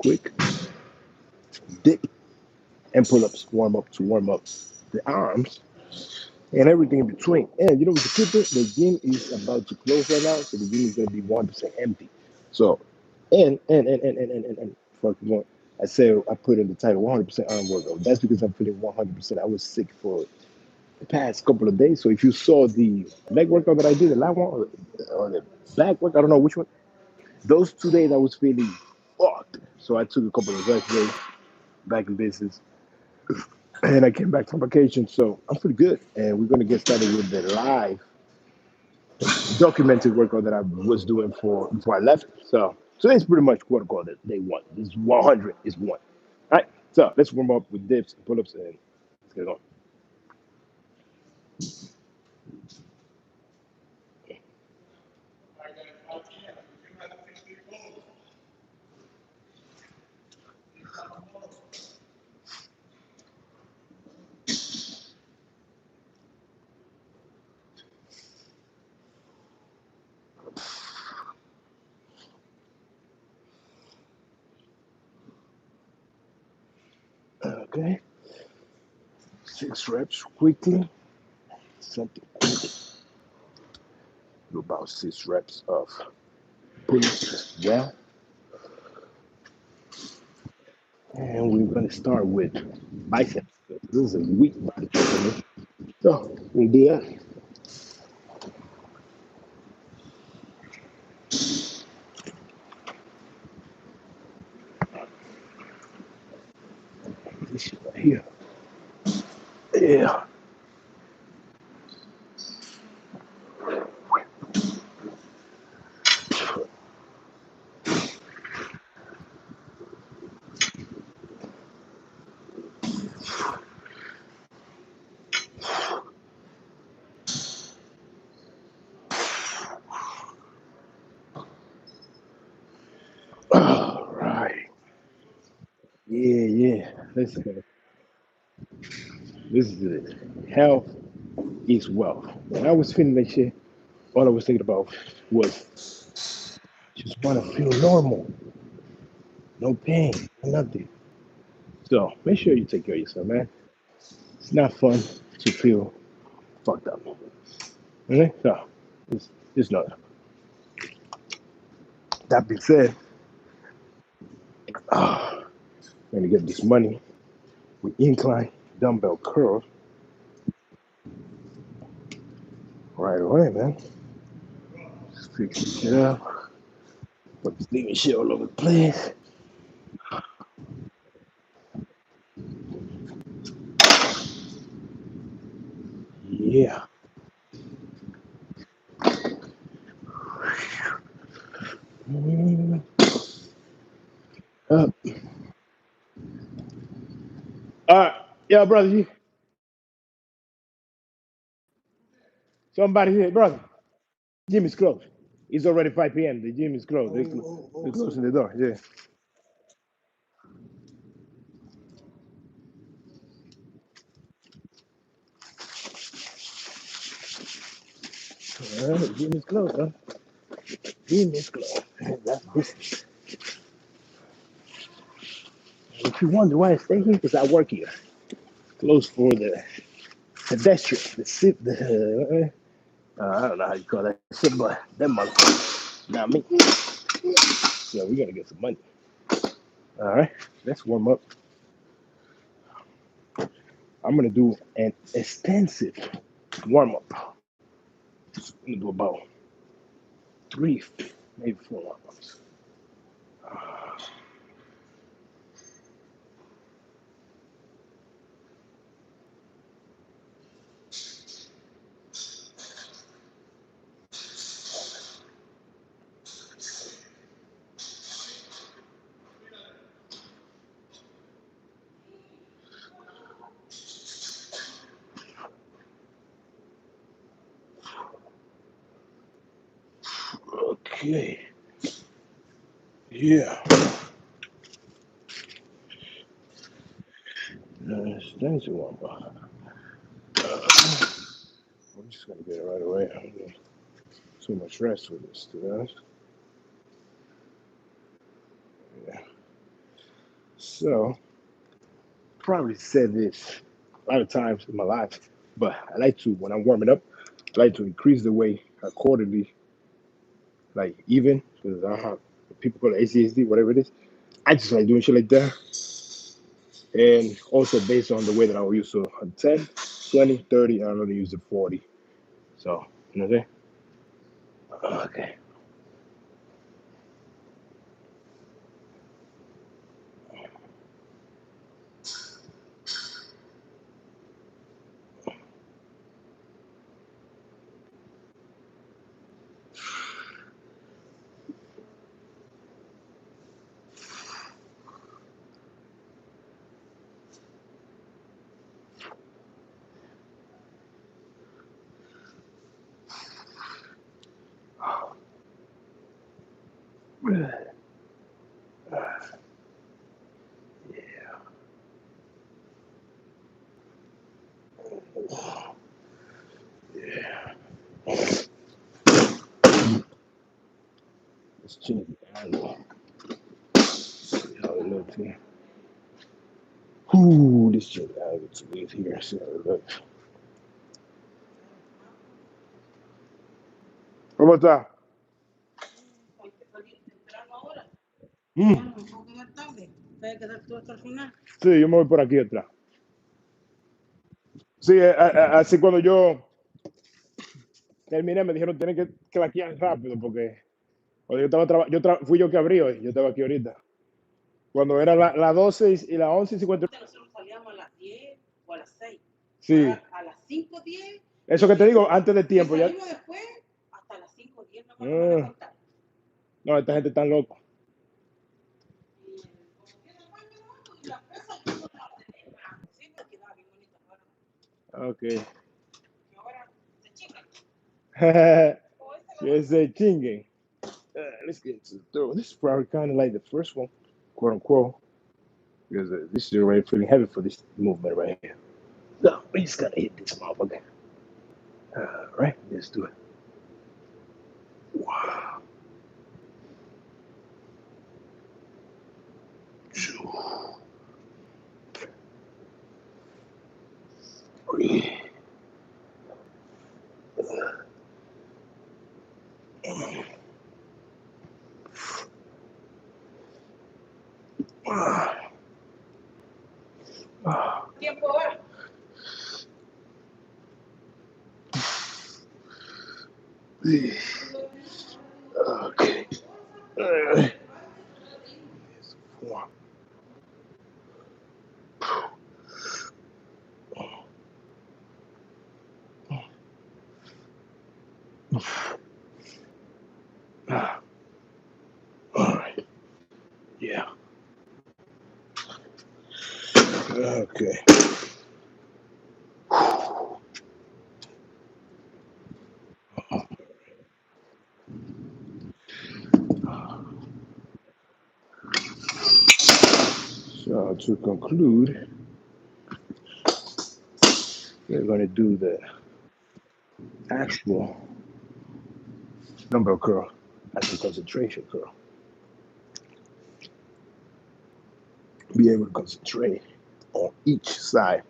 quick dip and pull-ups, warm up the arms and everything in between. And you know, with the keep it, the gym is about to close right now, so the gym is going to be 100% empty. So, and fuck more. I said I put in the title 100% arm workout. That's because I'm feeling 100%. I was sick for the past couple of days. So if you saw the leg workout that I did, the last one or the back work, I don't know which one. Those 2 days I was feeling fucked. So I took a couple of rest days back in business. And I came back from vacation, so I'm pretty good. And we're gonna get started with the live documented workout that I was doing for before I left. So today's pretty much quote unquote day one. This is 100 is one. All right. So let's warm up with dips and pull-ups and let's get it on. Okay. 6 reps quickly. Something quick. Do about 6 reps of pull-ups as well. And we're gonna start with biceps. This is a weak body part for me. So we'll do that. This shit right here. Yeah. All right. Yeah. Let's go. This is it. Health is wealth. When I was feeling that shit, all I was thinking about was just want to feel normal, no pain, nothing. So make sure you take care of yourself, man. It's not fun to feel fucked up. Okay? So it's not. That being said, I'm gonna get this money with incline dumbbell curls right away, man. Just fix this shit up. Put this leaving shit all over the place. Yeah. Mm, Up. All right. Yeah, brother. Somebody here, brother. Gym is closed. It's already 5 p.m. The gym is closed. They're closing the door. Yeah. The gym is closed, huh? Gym is closed. That's business. If you wonder why I stay here, because I work here. Closed for the pedestrian, the sip, I don't know how you call that shit, but that motherfucker, not me. So we gotta get some money. All right, let's warm up. I'm gonna do an extensive warm up. I'm gonna do about three, maybe 4 warm ups. Okay. Yeah. Extensive warm up. I'm just gonna get it right away. I don't need too much rest with this, to be honest. Yeah. So probably said this a lot of times in my life, but I like to, when I'm warming up, I like to increase the weight accordingly, like even, because I have people call it ACSD, whatever it is. I just like doing shit like that. And also based on the way that I will use, so 10, 20, 30, and I'm going to use the 40. So, you know what I'm saying? Okay. Yeah. Let's change the angle. See how it looks here. Ooh, let's change the angle to leave here. See how it looks. ¿Cómo está? Mm. Sí, yo me voy por aquí atrás. Sí, así cuando yo terminé me dijeron tienen que claquear rápido porque cuando yo estaba fui yo que abrí hoy, yo estaba aquí ahorita. Cuando era la 12 y la 11:50. Sí. Eso que te digo, antes de tiempo ya. No, esta gente está loca. Ok. Yes, they chinging. Let's get to the third one. This is probably kind of like the first one, quote unquote, because this is already feeling heavy for this movement right here. No, we just gotta hit this motherfucker. Right, let's do it. Wow. 2, 3. Okay. All right. Yeah. Okay. So to conclude, we're going to do the actual dumbbell curl as a concentration curl. Be able to concentrate on each side,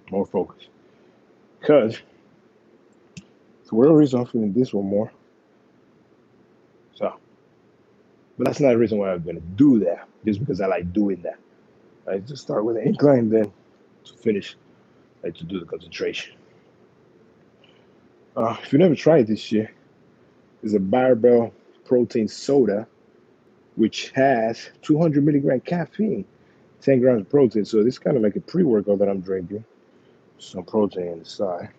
more focus. Because for whatever reason, I'm feeling this one more. So, but that's not the reason why I'm going to do that. Just because I like doing that. I just start with an incline, then to finish, like to do the concentration. If you never tried this shit, it's a barbell protein soda, which has 200 milligram caffeine, 10 grams of protein. So this is kind of like a pre-workout that I'm drinking. Some protein inside.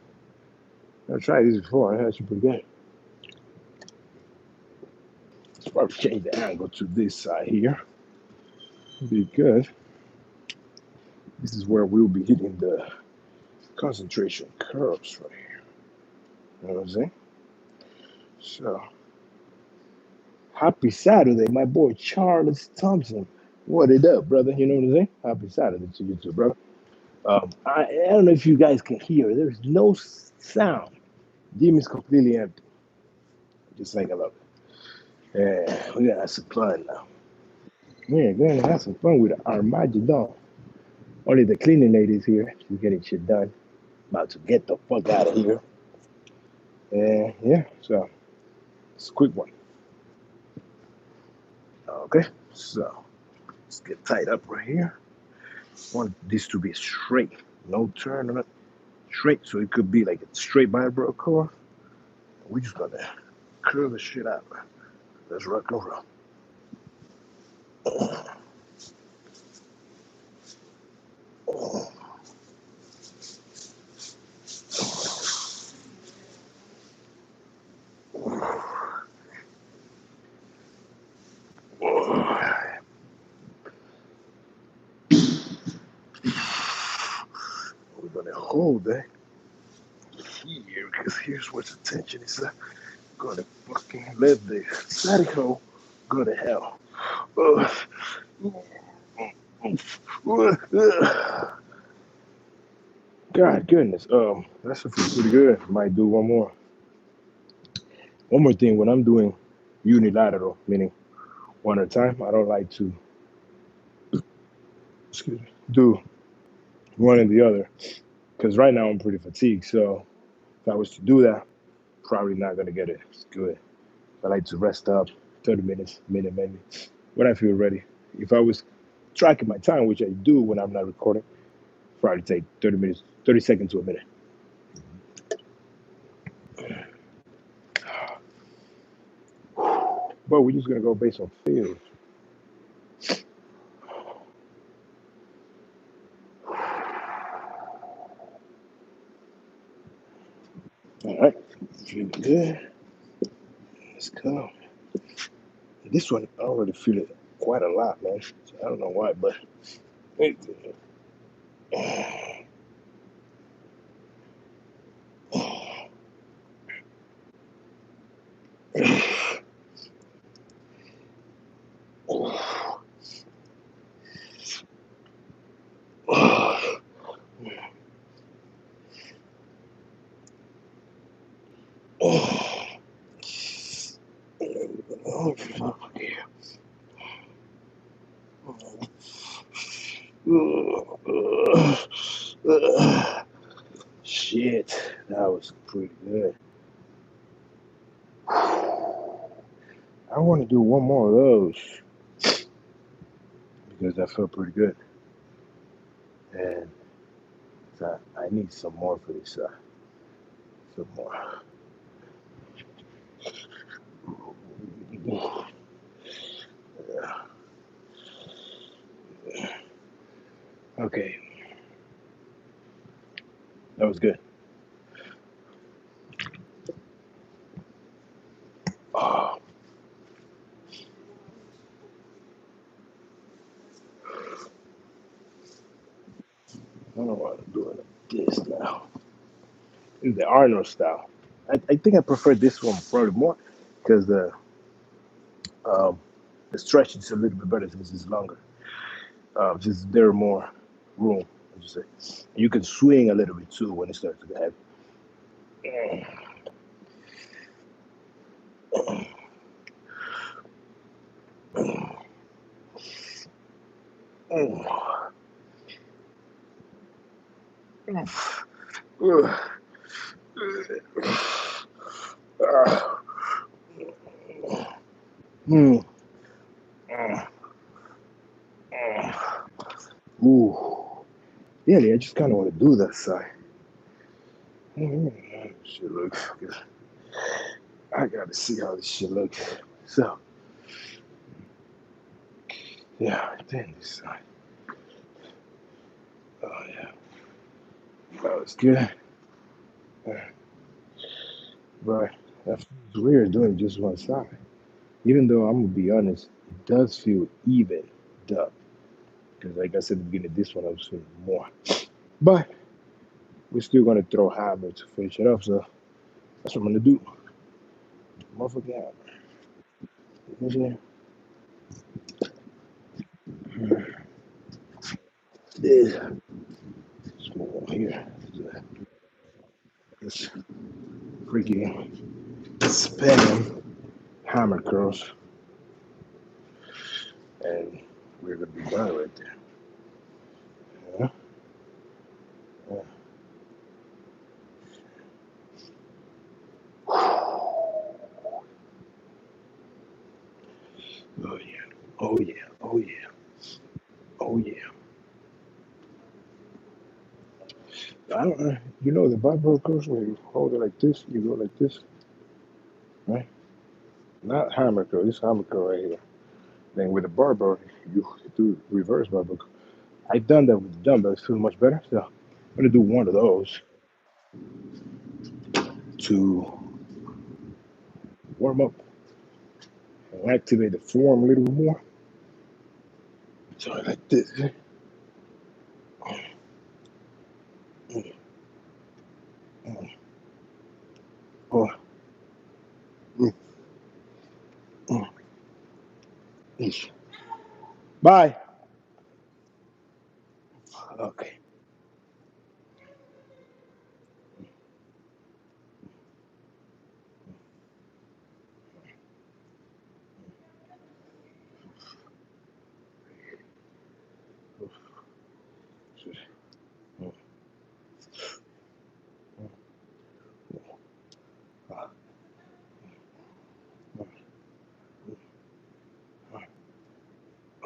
I've tried this before. It's actually pretty good. Let's probably change the angle to this side here. Be good. This is where we'll be hitting the concentration curves right here. You know what I'm saying? So, happy Saturday, my boy Charles Thompson. What it up, brother? You know what I'm saying? Happy Saturday to you too, brother. I don't know if you guys can hear. There's no sound. Gym is completely empty. Just like I love it. Yeah, we got some fun now. Yeah, gonna have some fun with Armageddon. Only the cleaning ladies here. She's getting shit done. About to get the fuck out of here. And yeah, so it's a quick one. Okay, so let's get tied up right here. Want this to be straight, no turn on it, straight. So it could be like a straight barbell core. We're just gonna curl the shit out. Let's rock and roll. We're gonna hold that here because here's where the tension is at. Gonna fucking let the static hole go to hell. God goodness. That's pretty good. Might do one more. One more thing. When I'm doing unilateral, meaning one at a time, I don't like to do one and the other because right now I'm pretty fatigued. So if I was to do that, probably not gonna get it. It's good. I like to rest up 30 minutes, minute maybe, when I feel ready. If I was tracking my time, which I do when I'm not recording, probably take 30 minutes, 30 seconds to a minute. But we're just gonna go based on feel. All right, feeling good. Let's go. This one, I already feel it quite a lot, man. So I don't know why, but it, shit, that was pretty good. I want to do one more of those because that felt pretty good, and so I need some more for this. Some more. Okay, that was good. Oh, I don't want to do it like this now. It's the Arnold style. I think I prefer this one probably more because um, the stretch is a little bit better since it's longer. Just there more room, I should say. You can swing a little bit too when it starts to get heavy. Ooh. Really, I just kind of want to do that side. Shit looks good. I gotta see how this shit looks. So, yeah, then this side. Oh, yeah. That was good. But that's weird doing just one side. Even though I'm gonna be honest, it does feel even up. Because like I said at the beginning, this one I was feeling more. But we're still gonna throw hammer to finish it up, so that's what I'm gonna do. Motherfucking hammer. This small here. This freaking spinning hammer curls. And we're gonna be done right there. Yeah. Yeah. Oh yeah. Oh yeah. Oh yeah. Oh yeah. I don't know. You know the barbell curls when you hold it like this, you go like this, right? Not hammer curl. This hammer curl right here. Then with the barbell, you do reverse barbell. I've done that with the dumbbell. It's feeling much better. So I'm gonna do one of those to warm up and activate the form a little bit more. So like this. Oh, mm, mm, mm. Bye. Okay.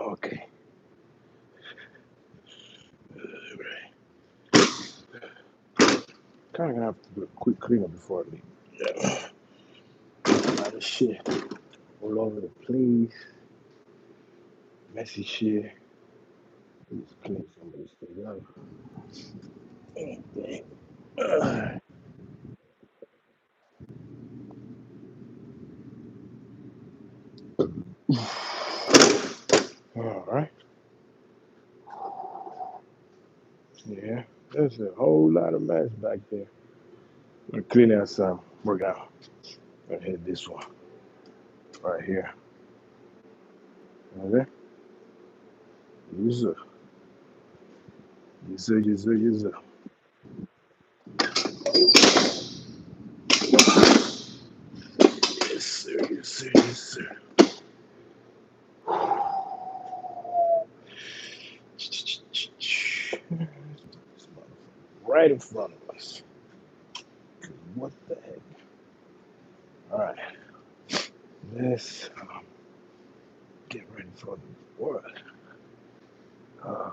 Okay. Kind of gonna have to do a quick cleanup before I leave. Yeah. A lot of shit all over the place. Messy shit. Just clean some of this thing up. All right. Yeah. There's a whole lot of mess back there. I'm gonna clean out some. Work out. I'm gonna hit this one right here. Okay. Yes, sir. Yes, sir. Yes, sir. Yes, sir. Yes, sir. Yes, sir. Yes, sir. Right in front of us. What the heck? All right. Let's get ready for the work. Uh,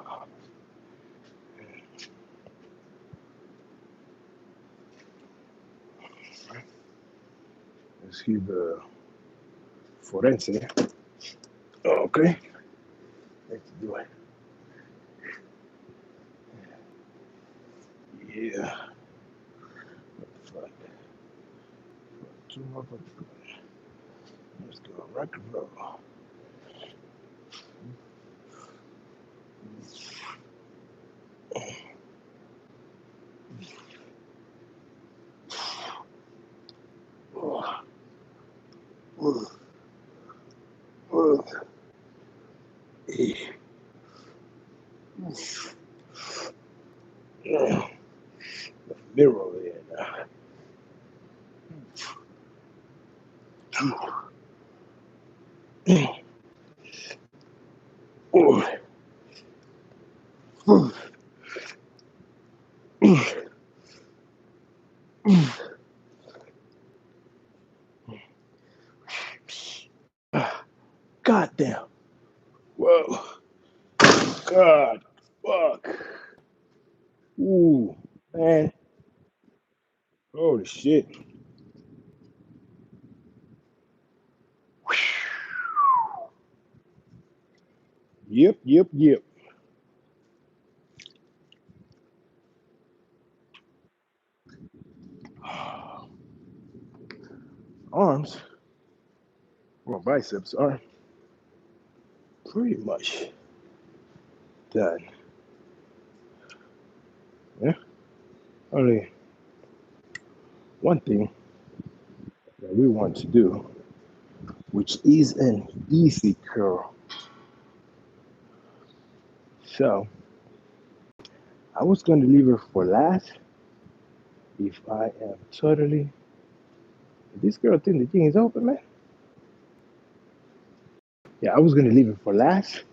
let's keep the forense. Okay. Let's do it. Yeah. What the fuck? Two more. Let's go. Rock and roll. Oh, oh, oh. Yeah. The mirror over there now. Oh, oh, oh. God damn. Whoa. God. Fuck. Ooh. Man. Holy shit. Yep, yep, yep. Arms, well, biceps are pretty much done. Yeah. Only one thing that we want to do, which is an easy curl. So I was going to leave it for last if I am totally. This girl think the thing is open, man. Yeah, I was going to leave it for last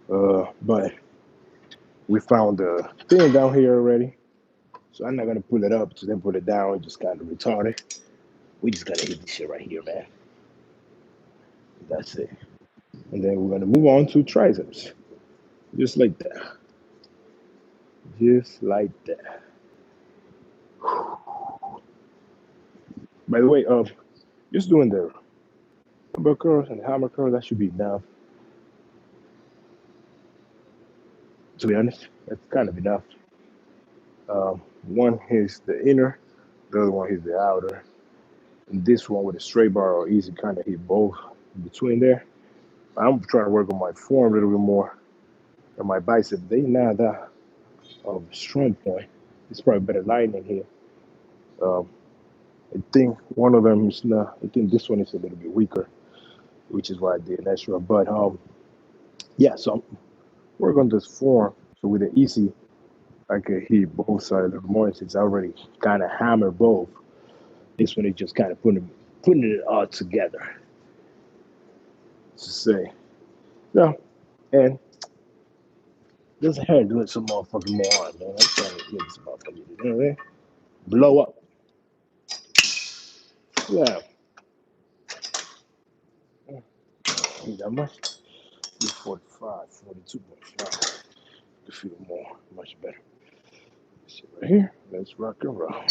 But we found the thing down here already. So I'm not gonna pull it up to then put it down. Just kind of retarded. We just gotta hit this shit right here, man. That's it. And then we're gonna move on to triceps. Just like that. Just like that. By the way, just doing the dumbbell curls and hammer curls, that should be enough. To be honest, that's kind of enough. One is the inner, the other one is the outer. And this one with a straight bar or easy kind of hit both in between there. I'm trying to work on my form a little bit more. And my bicep, they not that of a strong point. It's probably better lighting here. Um, I think one of them is not. I think this one is a little bit weaker, which is why I did an extra. But yeah. So I'm working on this form. So with the easy, I can hit both sides a little more since I already kind of hammer both. This one is just kind of putting it all together. To say, yeah. And this hair doing some motherfucking more, man. I'm trying to get this motherfucker. You know what I mean? Blow up. Yeah. Ain't that much? 45, 42.5. You feel more, much better. Let's see right here. Let's rock and roll.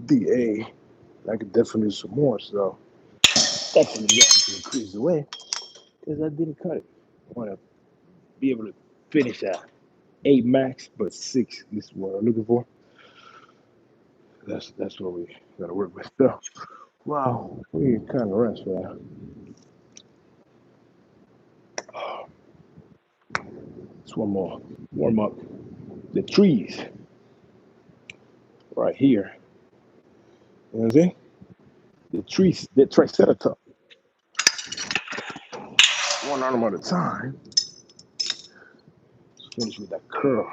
DA, I could definitely do some more, so definitely going to increase the weight because I didn't cut it. I want to be able to finish at 8 max, but 6 is what I'm looking for. That's what we gotta work with. So, wow, we kind of rest for that. Just one more warm up. The trees right here. You know what I'm saying? The trees, the triceratops. One arm at a time. Let's finish with that curl.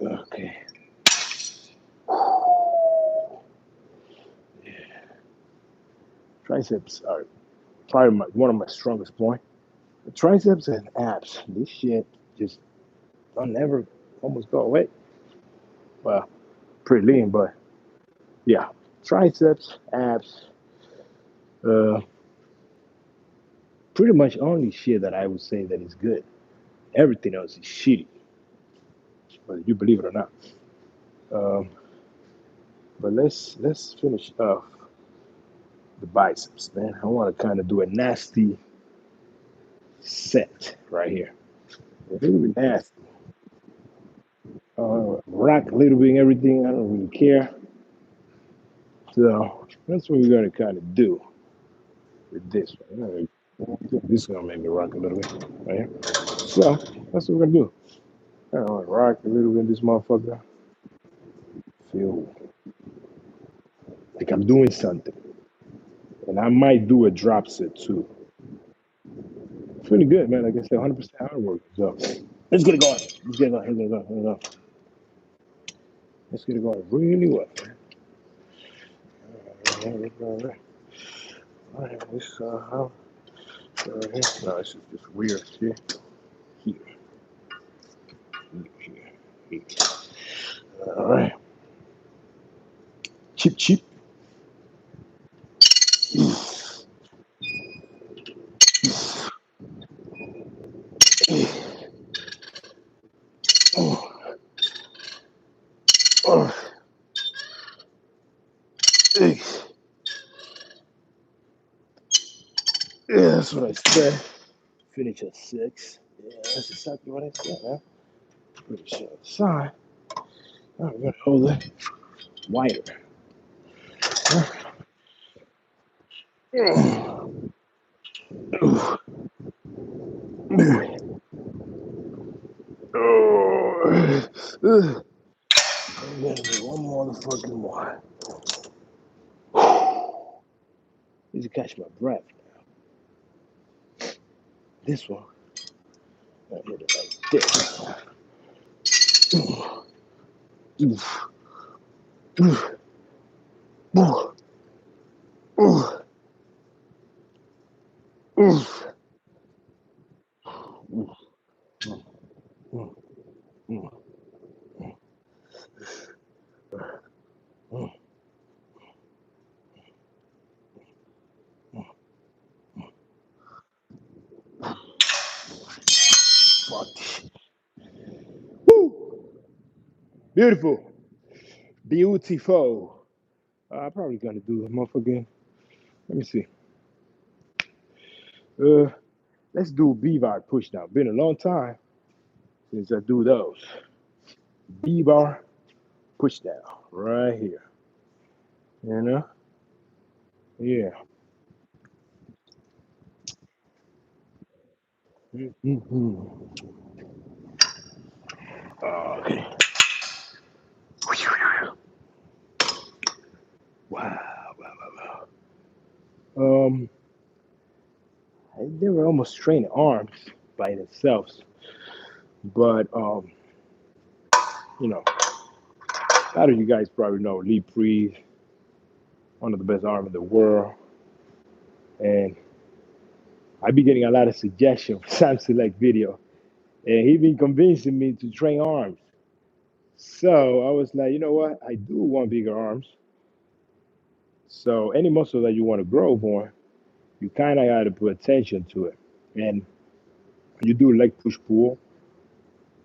Okay. Triceps are probably one of my strongest points. Triceps and abs. This shit just don't never almost go away. Well, pretty lean, but yeah. Triceps, abs, uh, pretty much only shit that I would say that is good. Everything else is shitty, whether you believe it or not. Um, but let's finish off the biceps, man. I want to kind of do a nasty set right here. A little bit nasty. Rock a little bit and everything. I don't really care. So that's what we're gonna kind of do with this one. This is gonna make me rock a little bit right here. So that's what we're gonna do. I don't know, rock a little bit in this motherfucker. Feel like I'm doing something. And I might do a drop set too. Feeling good, man. Like I said, 100% hard work. So let's get it going. Let's get it going. Let's get it going. Let's get it going really well. All right, this no, this is just weird shit. Here, here. All right. Chip, chip. That's what I said. Finish at 6. Yeah, that's exactly what I said, man. Put it on the side. Now we're gonna hold it wider. I'm gonna do one motherfucking more. Need to catch my breath now. This one, I hit it like this. Fuck. Woo! Beautiful. Beautiful. I'm probably gonna do the motherfucking. Let me see. Let's do B-bar push down. Been a long time since I do those. B-bar push down right here. You know? Yeah. Mm-hmm. Okay. Wow. They were almost training arms by themselves, but you know, a lot of you guys probably know Lee Priest, one of the best arms in the world, and I be getting a lot of suggestions for Sam Select video, and he been convincing me to train arms. So I was like, you know what? I do want bigger arms. So any muscle that you want to grow more, you kind of got to put attention to it. And you do leg push pull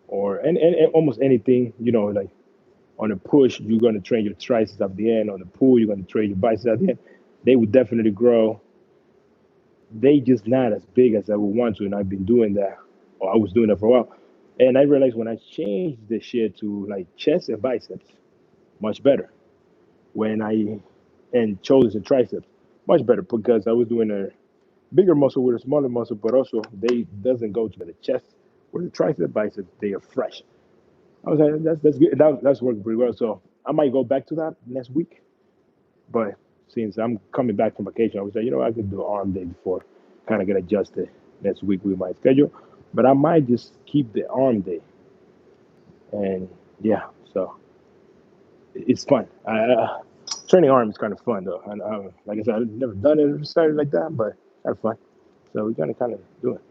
or and almost anything, like on a push, you're going to train your triceps at the end. On the pull, you're going to train your biceps at the end. They would definitely grow. They just not as big as I would want to, and I've been doing that, or I was doing that for a while. And I realized when I changed the shit to like chest and biceps, much better. When I and shoulders and triceps, much better because I was doing a bigger muscle with a smaller muscle, but also they doesn't go to the chest or the tricep, biceps. They are fresh. I was like, that's good. That's working pretty well. So I might go back to that next week. But since I'm coming back from vacation, I was like, I could do arm day before, kind of get adjusted next week with my schedule. But I might just keep the arm day, and yeah, so it's fun. Training arm is kind of fun though, and like I said, I've never done it or started like that, but kind of fun. So we're gonna kind of do it.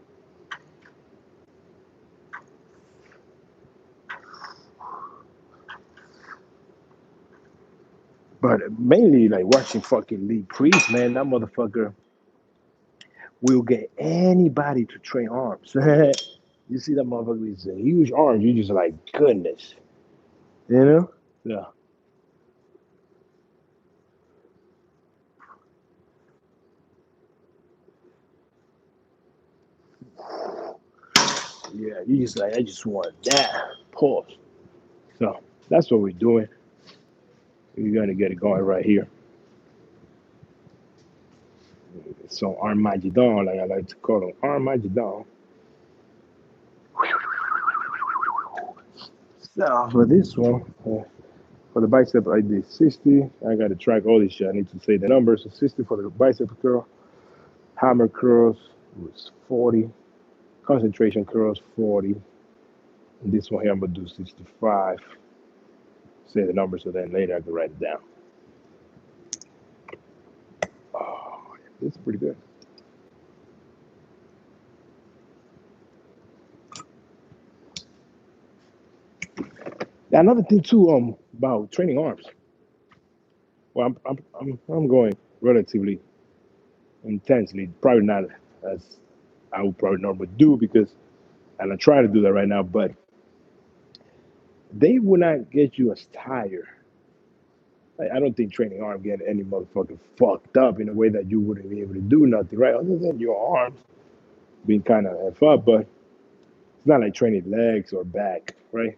But mainly like watching fucking Lee Priest, man. That motherfucker will get anybody to train arms. You see that motherfucker with a huge arms, you just like goodness, you know? Yeah, yeah. You just like I just want that pause. So that's what we're doing. We're gonna get it going right here. So Armageddon, like I like to call them, Armageddon. So for this one, for the bicep, I did 60. I got to track all this shit. I need to say the numbers. So 60 for the bicep curl. Hammer curls was 40. Concentration curls 40. And this one here, I'm going to do 65. Say the numbers so then later I can write it down. Oh, this is pretty good. Now, another thing too, about training arms. Well, I'm going relatively intensely. Probably not as I would probably normally do because, and I try to do that right now, but they will not get you as tired Like, I don't think training arm get any motherfucking fucked up in a way that you wouldn't be able to do nothing, right? Other than your arms being kind of f up, but it's not like training legs or back, right?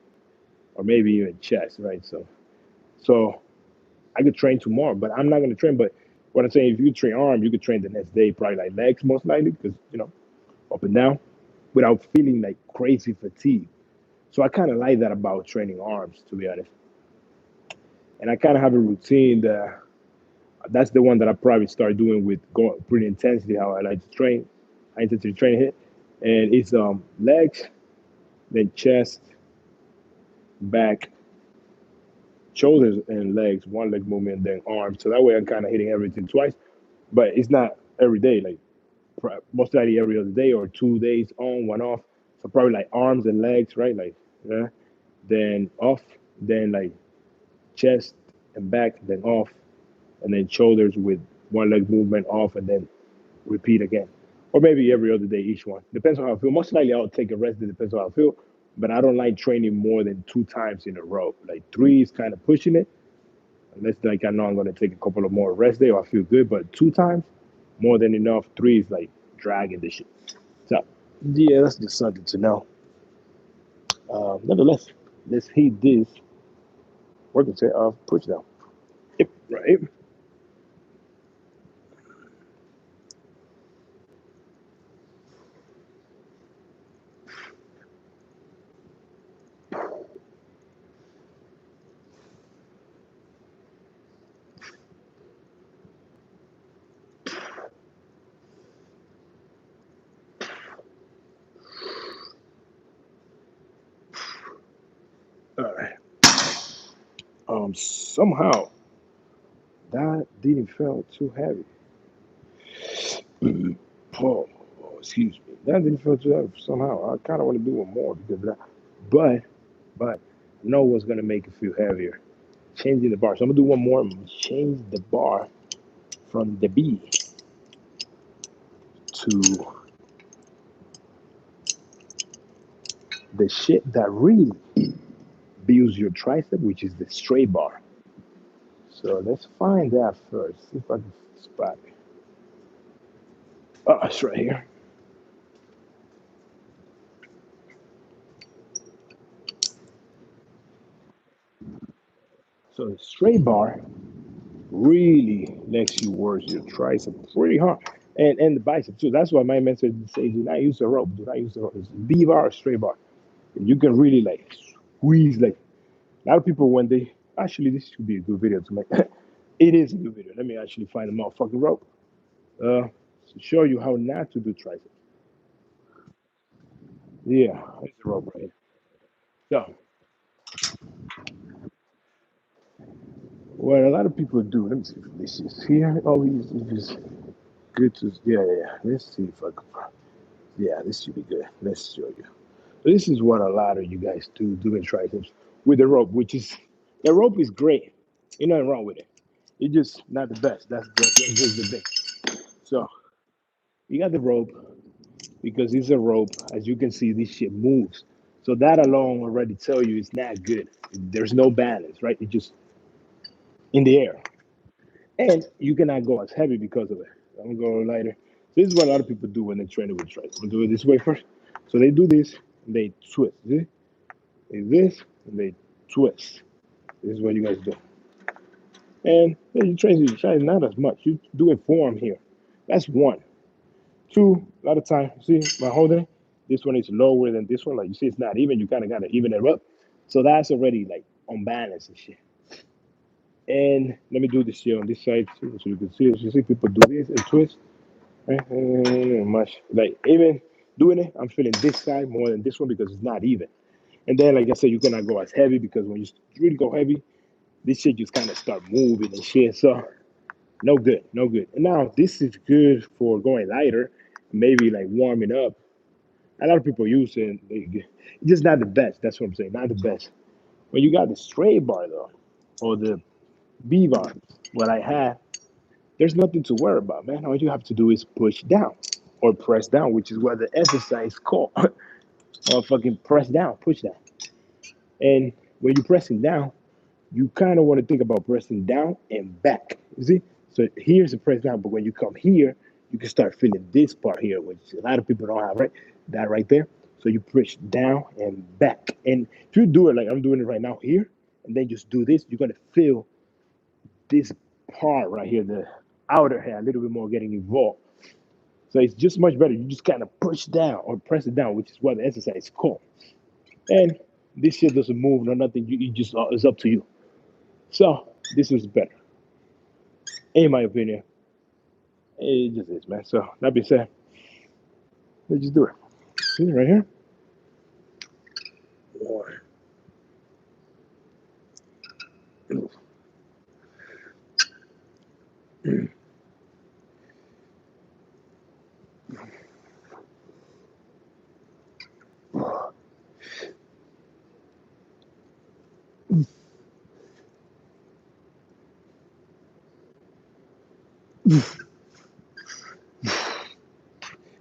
Or maybe even chest, right? So I could train tomorrow, but I'm not gonna train. But what I'm saying, if you train arm, you could train the next day, probably like legs most likely, because up and down, without feeling like crazy fatigue. So I kind of like that about training arms, to be honest. And I kind of have a routine that that's the one that I probably start doing with going pretty intensely. How I like to train, high intensity training hit, and it's legs, then chest, back, shoulders, and legs. One leg movement, then arms. So that way I'm kind of hitting everything twice. But it's not every day. Like most likely every other day or 2 days on, one off. So probably like arms and legs, right? Like yeah. Then off, then like chest and back, then off, and then shoulders with one leg movement off, and then repeat again. Or maybe every other day, each one. Depends on how I feel. Most likely I'll take a rest. It depends on how I feel. But I don't like training more than 2 times in a row. Like three is kind of pushing it. Unless like I know I'm gonna take a couple of more rest day or I feel good. But 2 times, more than enough. Three is like dragging the shit. So yeah, that's just something to know. Nevertheless, let's hit this working set of push down. Yep, right. All right. Somehow that didn't feel too heavy. Oh, excuse me. That didn't feel too heavy somehow. I kind of want to do one more because of that. But I know what's gonna make it feel heavier. Changing the bar. So I'm gonna do one more. I'm gonna change the bar from the B to the shit that really builds your tricep, which is the straight bar. So let's find that first. See if I can spot it. Oh, it's right here. So the straight bar really lets you work your tricep pretty hard. And the bicep too. That's why my mentor says do not use the rope. Do not use the rope. It's B bar or straight bar. You can really like squeeze like a lot of people when they actually this should be a good video to make. It is a good video. Let me actually find the motherfucking rope. To show you how not to do triceps. Yeah, it's the rope right here. So what a lot of people do, let me see if this is here. Oh, he's good to yeah. Let's see if I can yeah, this should be good. Let's show you. This is what a lot of you guys do doing triceps with the rope, which is the rope is great. Ain't nothing wrong with it. It's just not the best. That's just the thing. So you got the rope because it's a rope. As you can see, this shit moves. So that alone already tell you it's not good. There's no balance, right? It's just in the air. And you cannot go as heavy because of it. I'm gonna go lighter. This is what a lot of people do when they train with triceps. We'll do it this way first. So they do this and they twist. See? They do this and they twist. This is what you guys do. And then you train your triceps not as much. You do it form here. That's one. Two, a lot of time, see, by holding it, this one is lower than this one. Like you see, it's not even. You kind of got to even it up. So that's already like unbalanced and shit. And let me do this here on this side too, so you can see. You see people do this and twist. Right? Much like even doing it, I'm feeling this side more than this one because it's not even. And then, like I said, you cannot go as heavy because when you really go heavy, this shit just kind of start moving and shit. So no good, no good. And now this is good for going lighter, maybe like warming up. A lot of people use it. It's just not the best. That's what I'm saying. Not the best. When you got the straight bar though, or the B bar, what I have, there's nothing to worry about, man. All you have to do is push down or press down, which is what the exercise called. Or fucking press down, push down. And when you're pressing down, you kind of want to think about pressing down and back. You see? So here's the press down, but when you come here, you can start feeling this part here, which a lot of people don't have, right? That right there. So you push down and back. And if you do it like I'm doing it right now here, and then just do this, you're gonna feel this part right here, the outer hair, a little bit more getting involved. So it's just much better. You just kind of push down or press it down, which is what the exercise is called. And this shit doesn't move or nothing. You just it's up to you. So this is better, in my opinion. It just is, man. So that being said, let's just do it. See right here. One.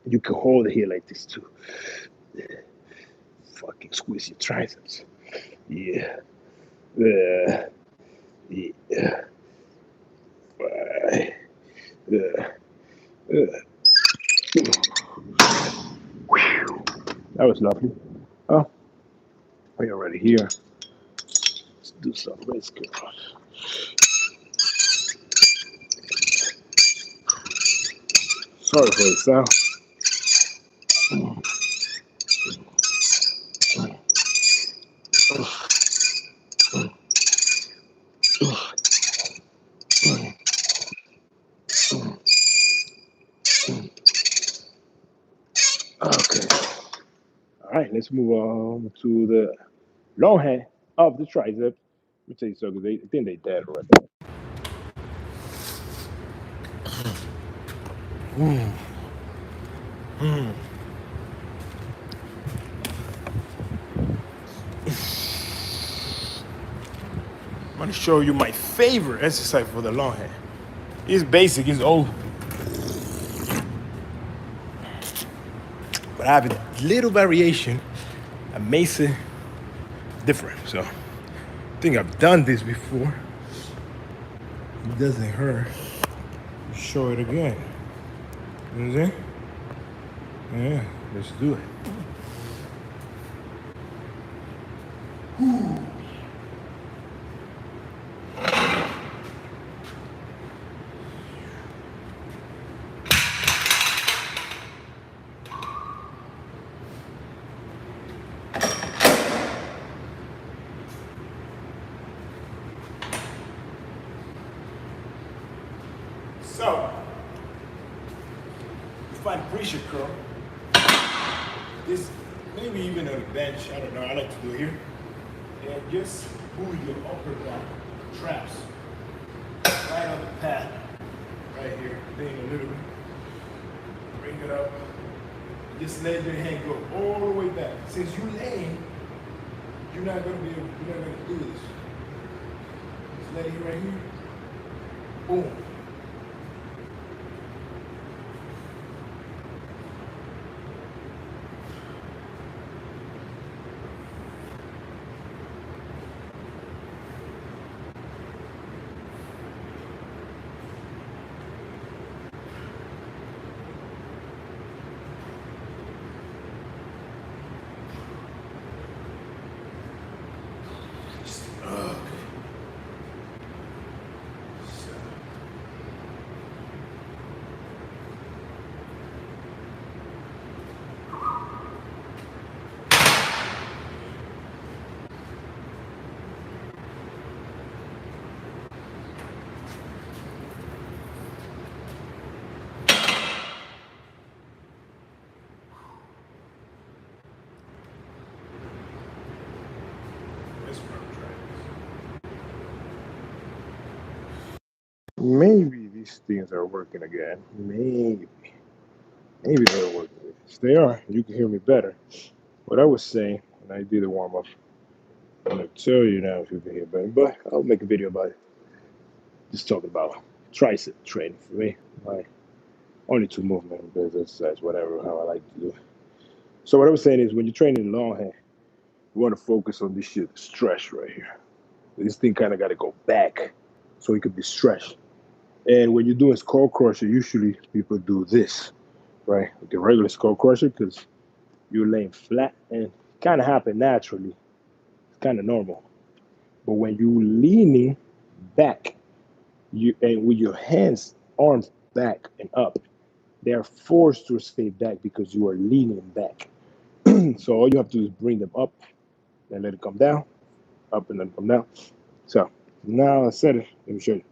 You can hold it here like this too. Fucking squeeze your triceps. Yeah. Yeah. Yeah. Yeah. That was lovely. Oh, we're already here. Let's do some wrist curls. Sorry for the sound. Okay. All right, let's move on to the long hand of the tricep. Let me tell you something. I think they dead already. I'm gonna show you my favorite exercise for the long hand. It's basic, it's old. But I have a little variation that makes it different. So I think I've done this before. It doesn't hurt. Show it again. You know what I'm saying? Yeah, let's do it. So, you find Tricep curl. This, maybe even on the bench, I don't know, I like to do it here. And just pull your upper back traps right on the pad, right here, lean a little bit. Bring it up. Just let your hand go all the way back. Since you're laying, you're not gonna do this. Just let it right here. Boom. Maybe these things are working again. Maybe. Maybe they're working. If they are, you can hear me better. What I was saying when I did the warm up, I'm gonna tell you now if you can hear better. But I'll make a video about it. Just talking about tricep training for me. My only two movement based exercise, whatever, how I like to do it. So what I was saying is when you're training the long hand, you want to focus on this shit, stretch right here. This thing kind of got to go back so it could be stretched. And when you're doing skull crusher, usually people do this, right? The regular skull crusher, because you're laying flat and kind of happen naturally. It's kind of normal. But when you leaning back, you and with your hands, arms back and up, they are forced to stay back because you are leaning back. So all you have to do is bring them up and let it come down, up and then come down. So now I said it. Let me show you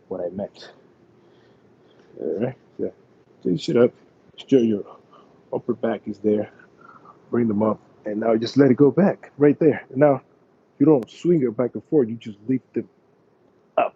what I meant. All right. So you sit up, sure your upper back is there. Bring them up, and now just let it go back right there. And now you don't swing it back and forth. You just lift them up.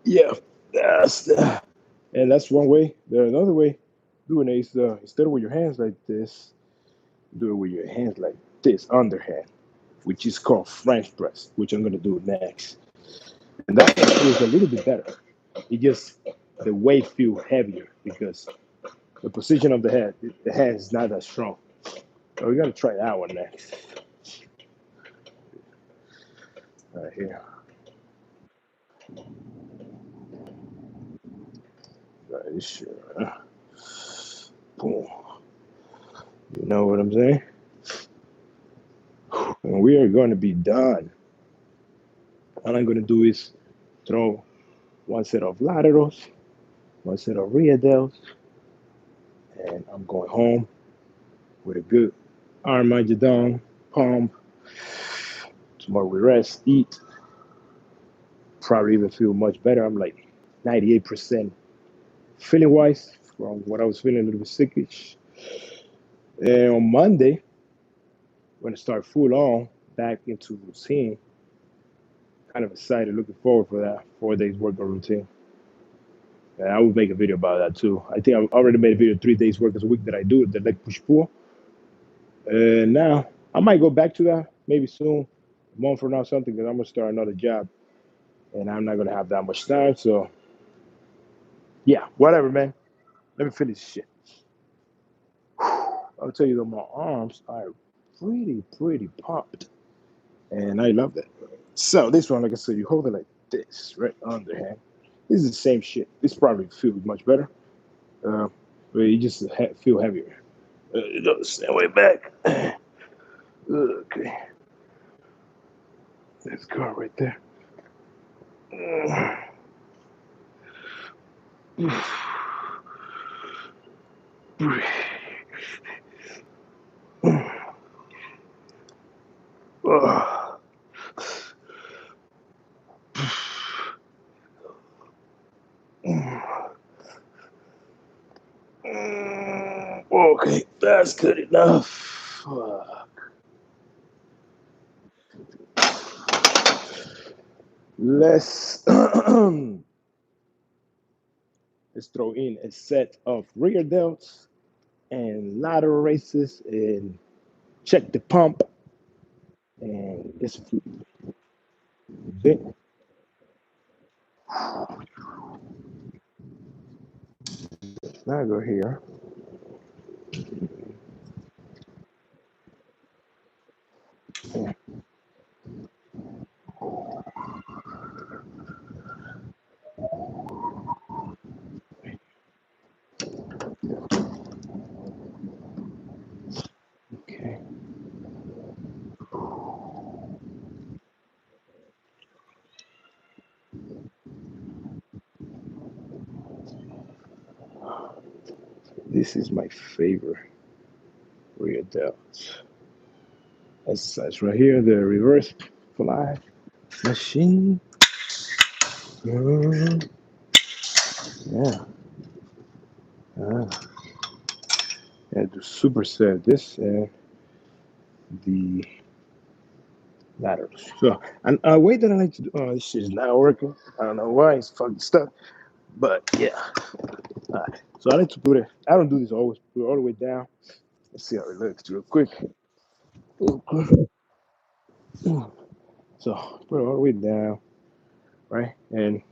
Yeah, that's one way. There's another way doing it is instead of with your hands like this, do it with your hands like this, underhand, which is called French press, which I'm gonna do next. And that feels a little bit better. It just the weight feel heavier because the position of the hand is not that strong. So we gotta try that one next. Right here. Right, sure. Boom. You know what I'm saying? And we are going to be done. All I'm going to do is throw one set of laterals, one set of rear delts, and I'm going home with a good arm down, pump. Tomorrow we rest, eat. Probably even feel much better. I'm like 98% feeling wise from what I was feeling a little bit sickish. And on Monday, I'm going to start full on back into routine. Kind of excited, looking forward for that 4 days workout routine. And I will make a video about that too. I think I already made a video 3 days workouts a week that I do the leg push pull. And now I might go back to that maybe soon, a month from now, something, because I'm gonna start another job, and I'm not gonna have that much time. So yeah, whatever, man. Let me finish this shit. I'll tell you that my arms are pretty pumped, and I love that. So this one, like I said, you hold it like this, right underhand. This is the same shit. This probably feels much better, but you just feel heavier. Stand way back. Okay, that's car right there. Okay, that's good enough. Let's let's throw in a set of rear delts and lateral raises and check the pump and it's bit. Now I go here. Okay. This is my favorite rear delts exercise right here. The reverse fly machine. Yeah. Uh, and the superset this and the laterals. So, and a way that I like to do, oh, this shit is not working. I don't know why, it's fucking stuck. But yeah. So I like to put it, I don't do this always, put it all the way down Let's see how it looks real quick. So put it all the way down, right? And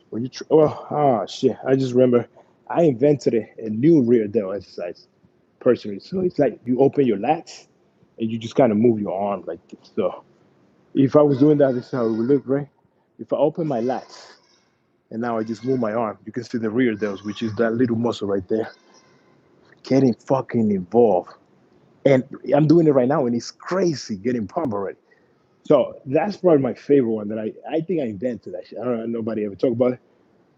when you shit, I just remember I invented a new rear delt exercise personally. So it's like you open your lats and you just kind of move your arm like this. So if I was doing that, this is how it would look, right? If I open my lats and now I just move my arm, you can see the rear delts, which is that little muscle right there, getting fucking involved. And I'm doing it right now, and it's crazy getting pump already. So that's probably my favorite one that I think I invented that shit. I don't know, nobody ever talk about it.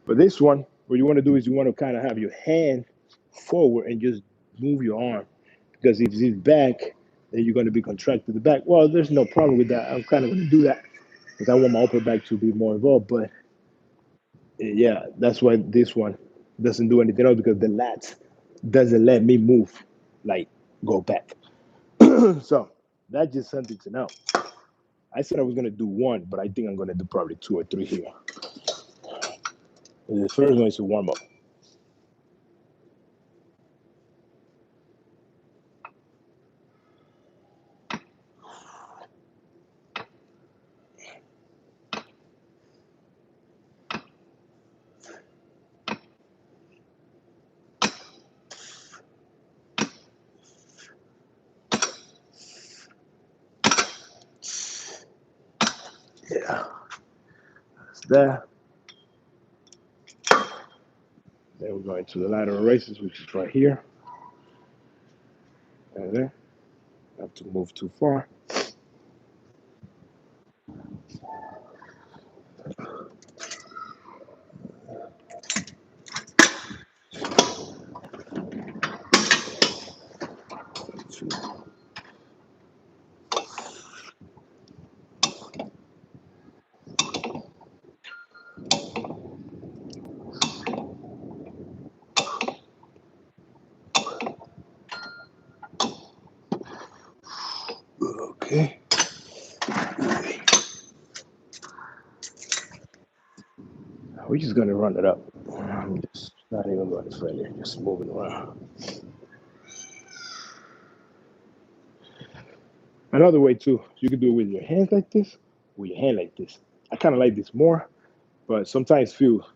But this one, what you want to do is you want to kind of have your hand forward and just move your arm. Because if it's back, then you're going to be contracted the back. Well, there's no problem with that. I'm kind of going to do that because I want my upper back to be more involved. But yeah, that's why this one doesn't do anything else because the lats doesn't let me move, like go back. So that's just something to know. I said I was gonna do one, but I think I'm gonna do probably two or three here. And the first one is a warm up. Yeah, that's that. Then we're going to the lateral raises, which is right here and there. Not to move too far. Okay. We're just gonna run it up. I'm just not even going to failure, just moving around. Another way too, you can do it with your hands like this, with your hand like this. I kind of like this more, but sometimes feel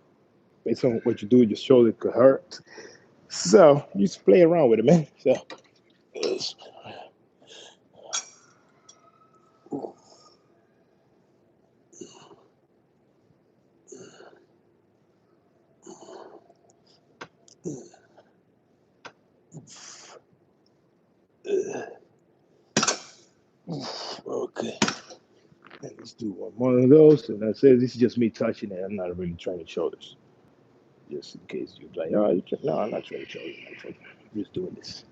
based on what you do, your shoulder could hurt. So you just play around with it, man. So okay. Let's do one more of those. And I said, this is just me touching it. I'm not really training shoulders. Just in case you're like, oh, no, I'm not training shoulders. I'm just doing this.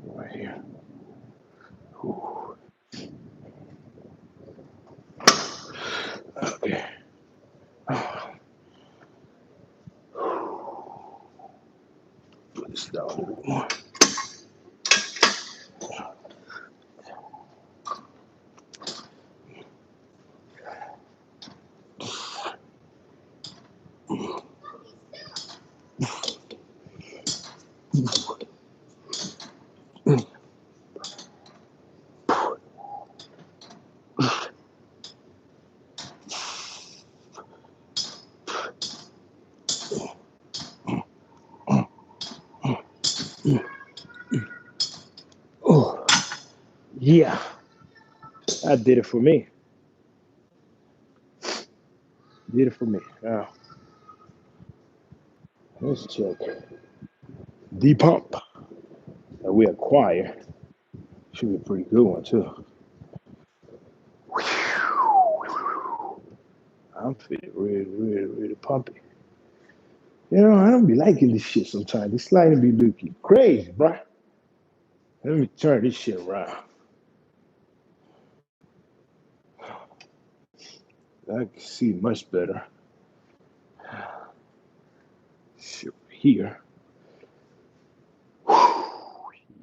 Right here. Okay. Put this down a little bit more. Oh, yeah. That did it for me. Did it for me. Now, let's check. The pump that we acquire should be a pretty good one, too. I'm feeling really, really, really pumpy. You know, I don't be liking this shit sometimes. This sliding be looking crazy, bro. Let me turn this shit around. I can see much better. Shit here.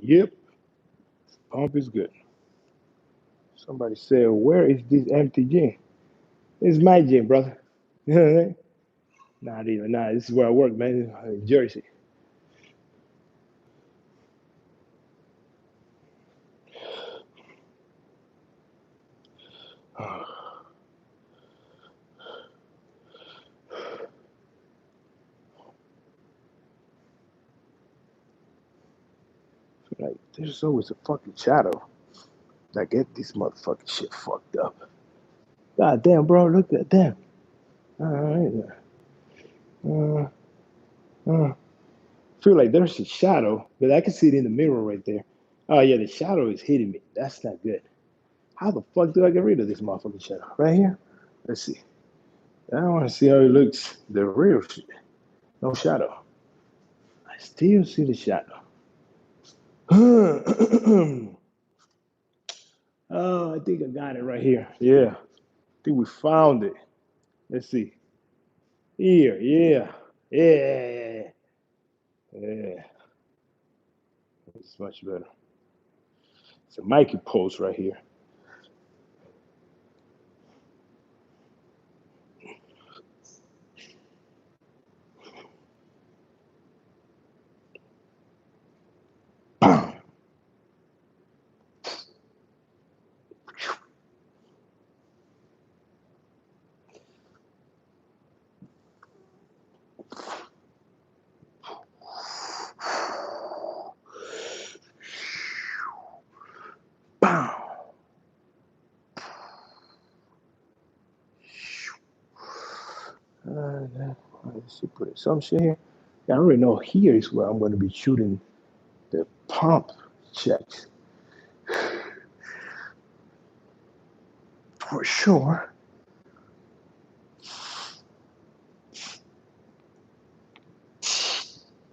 Yep, pump is good. Somebody said, where is this empty gym? It's my gym, brother. You know what I mean? Not even. Nah, this is where I work, man. In Jersey. Like, there's always a fucking shadow. I get this motherfucking shit fucked up. God damn, bro, look at that. All right. Feel like there's a shadow, but I can see it in the mirror right there. Oh yeah, the shadow is hitting me. That's not good. How the fuck do I get rid of this motherfucking shadow? Right here? Let's see. I want to see how it looks. The real shit. No shadow. I still see the shadow. Oh, I think I got it right here. Yeah. I think we found it. Let's see. Here, yeah. Yeah. Yeah. It's much better. It's a Mikey pose right here. Let's see, put some shit here. I already know here is where I'm going to be shooting the pump checks for sure.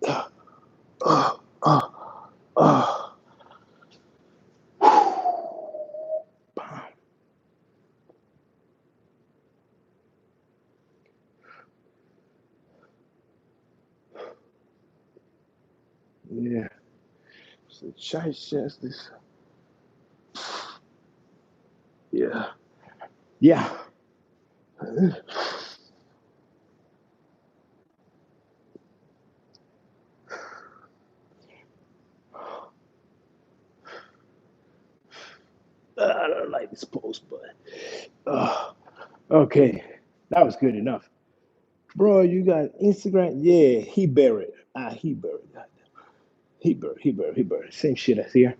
Uh, uh, uh, uh. Yeah. So chest this. Yeah. Yeah. I don't like this pose, but okay, that was good enough, bro. You got Instagram? Yeah, he buried. He buried. He buried. Same shit as here.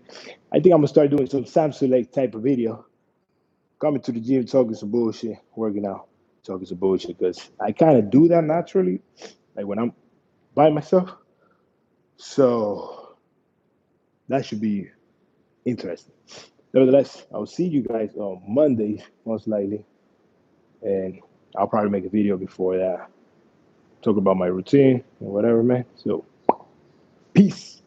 I think I'm gonna start doing some Samsung like type of video. Coming to the gym, talking some bullshit, working out, talking some bullshit, because I kind of do that naturally, like when I'm by myself. So that should be interesting. Nevertheless, I'll see you guys on Monday, most likely. And I'll probably make a video before that, talk about my routine and whatever, man. So, peace.